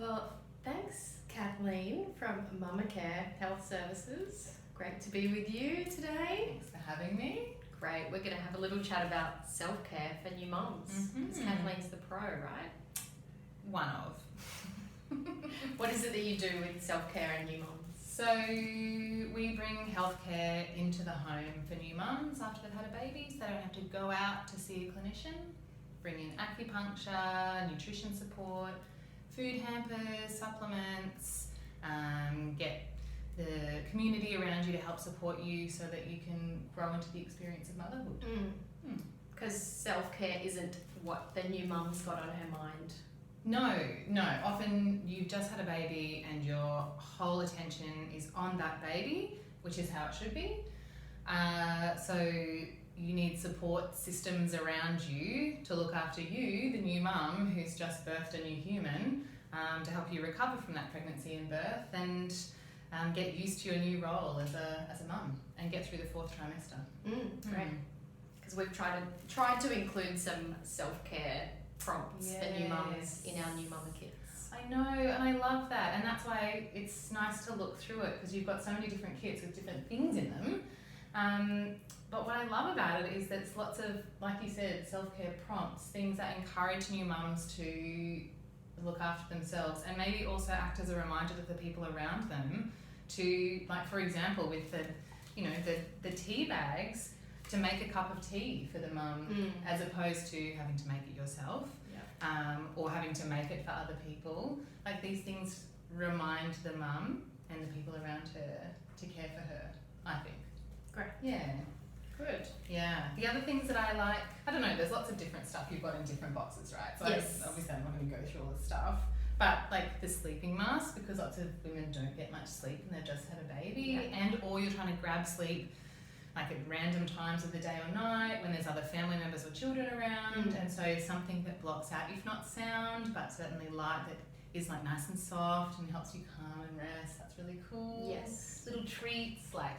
Well, thanks, Kathleen from Mamacare Health Services. Great to be with you today. Thanks for having me. Great. We're going to have a little chat about self-care for new mums. Because Kathleen's the pro, right? One of. What is it that you do with self-care and new mums? So we bring healthcare into the home for new mums after they've had a baby, so they don't have to go out to see a clinician. Bring in acupuncture, nutrition support, food hampers, supplements, get the community around you to help support you so that you can grow into the experience of motherhood. Because self-care isn't what the new mum's got on her mind. No. Often you've just had a baby and your whole attention is on that baby, which is how it should be. So you need support systems around you to look after you, the new mum who's just birthed a new human, to help you recover from that pregnancy and birth and get used to your new role as a mum and get through the fourth trimester. Great. Because we've tried to include some self-care prompts for new mums in our new mama kits. I know, and I love that, and that's why it's nice to look through it because you've got so many different kits with different things in them. But what I love about it is there's lots of, like you said, self-care prompts, things that encourage new mums to look after themselves and maybe also act as a reminder to the people around them to, like for example, with the tea bags, to make a cup of tea for the mum as opposed to having to make it yourself or having to make it for other people. Like these things remind the mum and the people around her to care for her, I think. Great. Yeah. Good. Yeah. The other things that I like, I don't know, there's lots of different stuff you've got in different boxes, right? So Yes. obviously I'm not going to go through all the stuff. But like the sleeping mask, because lots of women don't get much sleep and they've just had a baby, and or you're trying to grab sleep like at random times of the day or night when there's other family members or children around, and so something that blocks out, if not sound, but certainly light, that is like nice and soft and helps you calm and rest. That's really cool. Yes. Little treats like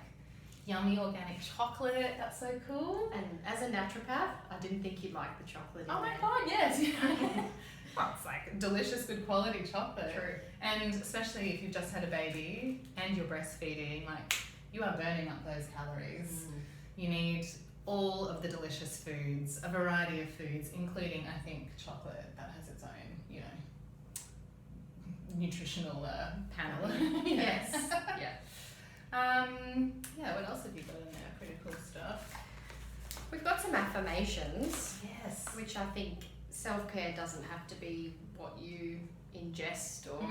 yummy organic chocolate. That's so cool. And as a naturopath, I didn't think you'd like the chocolate. Oh my god, yes. Well, it's like delicious, good quality chocolate. True. And especially if you've just had a baby and you're breastfeeding, like you are burning up those calories. You need all of the delicious foods, a variety of foods, including, I think, chocolate that has its own, nutritional panel. Yes. What else have you got in there? Pretty cool stuff. We've got some affirmations. Yes. Which I think self-care doesn't have to be what you ingest or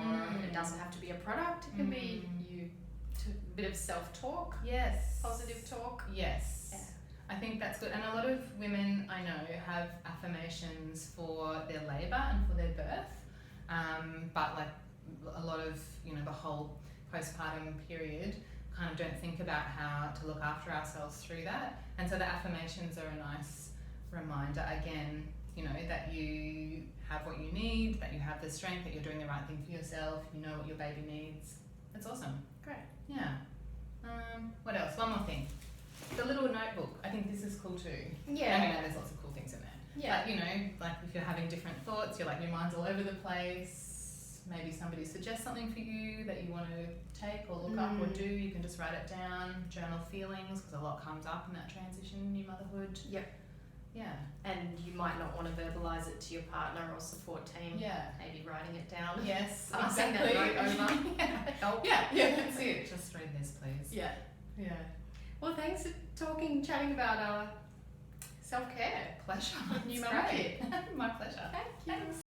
it doesn't have to be a product. It can be a bit of self-talk. Yes. Positive talk. Yes. Yeah. I think that's good. And a lot of women I know have affirmations for their labour and for their birth. But like a lot of, the whole postpartum period kind of don't think about how to look after ourselves through that. And so the affirmations are a nice reminder again, that you have what you need, that you have the strength, that you're doing the right thing for yourself, you know what your baby needs. That's awesome. Great. Yeah. What else? One more thing. The little notebook. I think this is cool too. Yeah. I mean, there's lots of cool things in there. Yeah. But, like if you're having different thoughts, your mind's all over the place. Maybe somebody suggests something for you that you want to take or look up or do. You can just write it down. Journal feelings, because a lot comes up in that transition, new motherhood. Yep. Yeah. And you might not want to verbalise it to your partner or support team. Yeah. Maybe writing it down. Yes. Passing exactly. that note over. Help. Yeah. That's it. Just read this, please. Yeah. Yeah. Well, thanks for chatting about self-care. Pleasure. New It's mama great. kit. My pleasure. Thank you. Thanks.